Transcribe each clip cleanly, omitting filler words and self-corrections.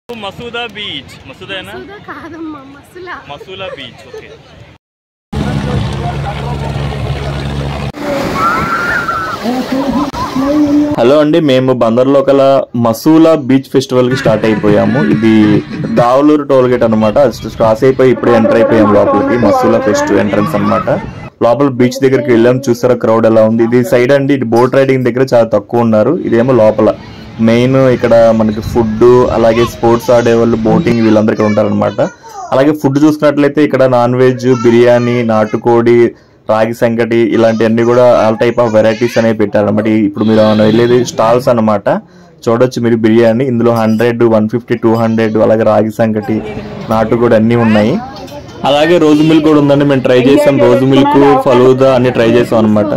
Masooda beach. మసూదానా? కాదమ్మా, Masula. Masula beach. Okay. Hello అండి, మేము బందర్లో కల మసూలా బీచ్ ఫెస్టివల్ కి స్టార్ట్ అయిపోయాము. ఇది దావలూరు టోల్ గేట్ అనమాట. క్రాస్ అయిపోయి ఇప్పుడే ఎంటర్ అయిపోయాం లోపలికి. మసూలా ఫెస్ట్ ఎంట్రన్స్ అనమాట. లోపల బీచ్ దగ్గరికి వెళ్ళాం. చూసారా క్రౌడ్ ఎలా ఉంది. ఇది సైడ్ అండి, ఇది బోట్ రైడింగ్ దగ్గర చాలా తక్కువ ఉన్నారు. ఇదేమో లోపల మెయిన్. ఇక్కడ మనకి ఫుడ్, అలాగే స్పోర్ట్స్ ఆడేవాళ్ళు, బోటింగ్, వీళ్ళందరూ ఇక్కడ ఉంటారనమాట. అలాగే ఫుడ్ చూసుకున్నట్లయితే ఇక్కడ నాన్ వెజ్, బిర్యానీ, నాటుకోడి, రాగి సంకటి ఇలాంటివన్నీ కూడా ఆల్ టైప్ ఆఫ్ వెరైటీస్ అనేవి పెట్టారనమాట. ఇప్పుడు మీరు వెళ్ళేది స్టాల్స్ అనమాట. చూడొచ్చు మీరు బిర్యానీ. ఇందులో 100, 150, 200, అలాగే రాగి సంకటి, నాటుకోడి అన్నీ ఉన్నాయి. అలాగే రోజు మిల్క్ కూడా ఉందండి. మేము ట్రై చేసాం. రోజు మిల్క్, ఫలూదా అన్ని ట్రై చేసాం అనమాట.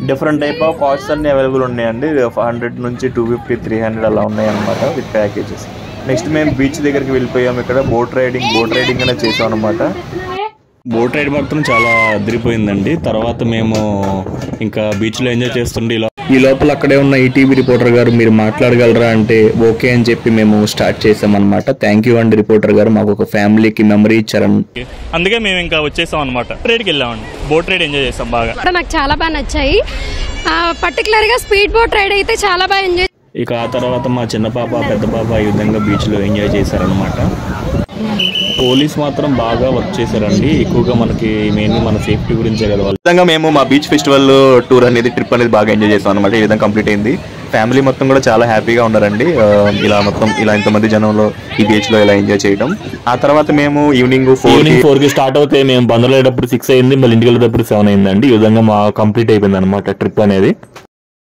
డిఫరెంట్ టైప్ ఆఫ్ కాస్ట్స్ అన్ని అవైలబుల్ ఉన్నాయండి. 100 నుంచి 250, 300 అలా ఉన్నాయి అనమాట విత్ ప్యాకేజెస్. నెక్స్ట్ మేము బీచ్ దగ్గరికి వెళ్ళిపోయాము. ఇక్కడ బోట్ రైడింగ్ అనేది చేసాం అనమాట. బోట్ రైడ్ మాత్రం చాలా అదిరిపోయిందండి. తర్వాత మేము ఇంకా బీచ్లో ఎంజాయ్ చేస్తుండే ఈ లోపల అక్కడే ఉన్న ఈటీవీ రిపోర్టర్ గారు మీరు మాట్లాడగలరా అంటే ఓకే అని చెప్పి మేము స్టార్ట్ చేసామన్నమాట. థ్యాంక్ యూ అండి రిపోర్టర్ గారు, మాకు ఒక ఫ్యామిలీకి మెమరీ ఇచ్చారని. అందుకే మేము ఇంకా వచ్చేసాం అనమాట. రైడ్కి వెళ్ళామండి. బోట్ రైడ్ ఎంజాయ్ చేసాం బాగా. నాకు చాలా బాగా నచ్చాయి. పర్టికులర్ గా స్పీడ్ బోట్ రైడ్ అయితే చాలా బాగా ఎంజాయ్. ఇక ఆ తర్వాత మా చిన్న పాప, పెద్ద పాప ఈ విధంగా బీచ్లో ఎంజాయ్ చేశారనమాట. పోలీస్ మాత్రం బాగా వర్క్ చేశారండి. ఎక్కువగా మనకి మెయిన్ మన సేఫ్టీ గురించే కదా. ఈ విధంగా మేము మా బీచ్ ఫెస్టివల్ టూర్ అనేది, ట్రిప్ అనేది బాగా ఎంజాయ్ చేసాం అనమాట. ఈ విధంగా కంప్లీట్ అయింది. ఫ్యామిలీ మొత్తం కూడా చాలా హ్యాపీగా ఉన్నారండి. ఇలా ఇంతమంది జనంలో ఈ బీచ్ లో ఇలా ఎంజాయ్ చేయడం. ఆ తర్వాత మేము ఈవినింగ్ 4 స్టార్ట్ అవుతే మేము బందర్లో వెళ్ళేటప్పుడు 6 అయింది. మళ్ళీ ఇంటికి వెళ్ళేటప్పుడు 7 అయిందండి. ఈ విధంగా మా కంప్లీట్ అయిపోయింది అనమాట ట్రిప్ అనేది.